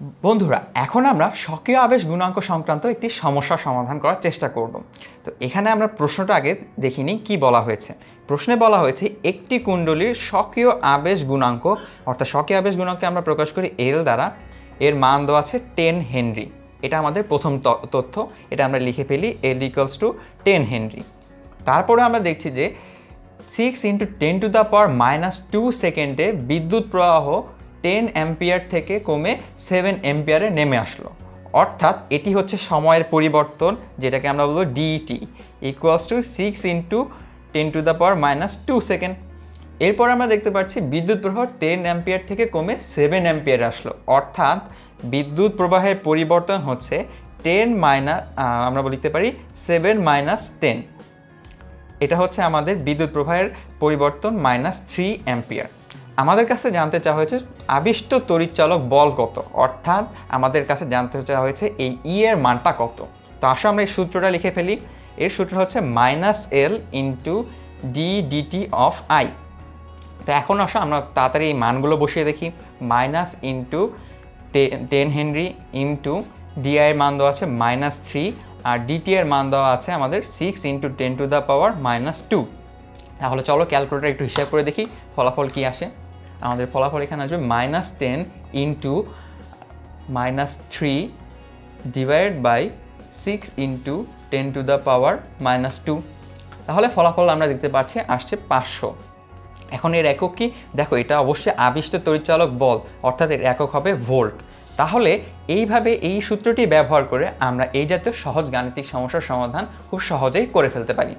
বন্ধুরা, এখন আমরা স্বকীয় আবেশ গুণাঙ্ক সংক্রান্ত একটি সমস্যা সমাধান করার চেষ্টা করব। তো এখানে আমরা প্রশ্নটা আগে দেখিনি কি বলা হয়েছে। প্রশ্নে বলা হয়েছে একটি কুণ্ডলীর স্বকীয় আবেশ গুণাঙ্ক, অর্থাৎ স্বকীয় আবেশ গুণাঙ্ককে আমরা প্রকাশ করি এল দ্বারা, এর মান দেওয়া আছে 10 হেনরি। এটা আমাদের প্রথম তথ্য, এটা আমরা লিখে ফেলি এল ইকুয়ালস টু 10 হেনরি। তারপরে আমরা দেখছি যে 6 × 10⁻² সেকেন্ডে বিদ্যুৎ প্রবাহ 10 অ্যাম্পিয়ার থেকে কমে 7 অ্যাম্পিয়ারে নেমে আসলো। অর্থাৎ এটি হচ্ছে সময়ের পরিবর্তন, যেটাকে আমরা বলবো ডিটি ইকুয়ালস টু 6 × 10⁻² সেকেন্ড। এরপর আমরা দেখতে পাচ্ছি বিদ্যুৎ প্রবাহ 10 অ্যাম্পিয়ার থেকে কমে 7 অ্যাম্পিয়ারে আসলো। অর্থাৎ বিদ্যুৎ প্রবাহের পরিবর্তন হচ্ছে 10 আমরা লিখতে পারি 7 - 10। এটা হচ্ছে আমাদের বিদ্যুৎ প্রবাহের পরিবর্তন -3 অ্যাম্পিয়ার। আমাদের কাছে জানতে চাওয়া হয়েছে আবিষ্ট তড়িৎচালক বল কত, অর্থাৎ আমাদের কাছে জানতে চাওয়া হয়েছে এই ই এর মানটা কত। তো আসো আমরা এই সূত্রটা লিখে ফেলি। এর সূত্র হচ্ছে -L × d/dt/I। তো এখন আসো আমরা তাড়াতাড়ি এই মানগুলো বসিয়ে দেখি। -10 হেনরি ইন্টু ডিআই এর মান দেওয়া আছে -3, আর ডিটি এর মান দেওয়া আছে আমাদের 6 × 10⁻²। তাহলে চলো ক্যালকুলেটর একটু হিসাব করে দেখি ফলাফল কি আসে। আমাদের ফলাফল এখানে আসবে -10 × -3 ডিভাইডেড বাই 6 × 10⁻²। তাহলে ফলাফল আমরা দেখতে পাচ্ছি আসছে 500। এখন এর একক কি দেখো, এটা অবশ্যই আবিষ্ট তড়িৎচালক বল, অর্থাৎ এর একক হবে ভোল্ট। তাহলে এইভাবে এই সূত্রটি ব্যবহার করে আমরা এই জাতীয় সহজ গাণিতিক সমস্যার সমাধান খুব সহজেই করে ফেলতে পারি।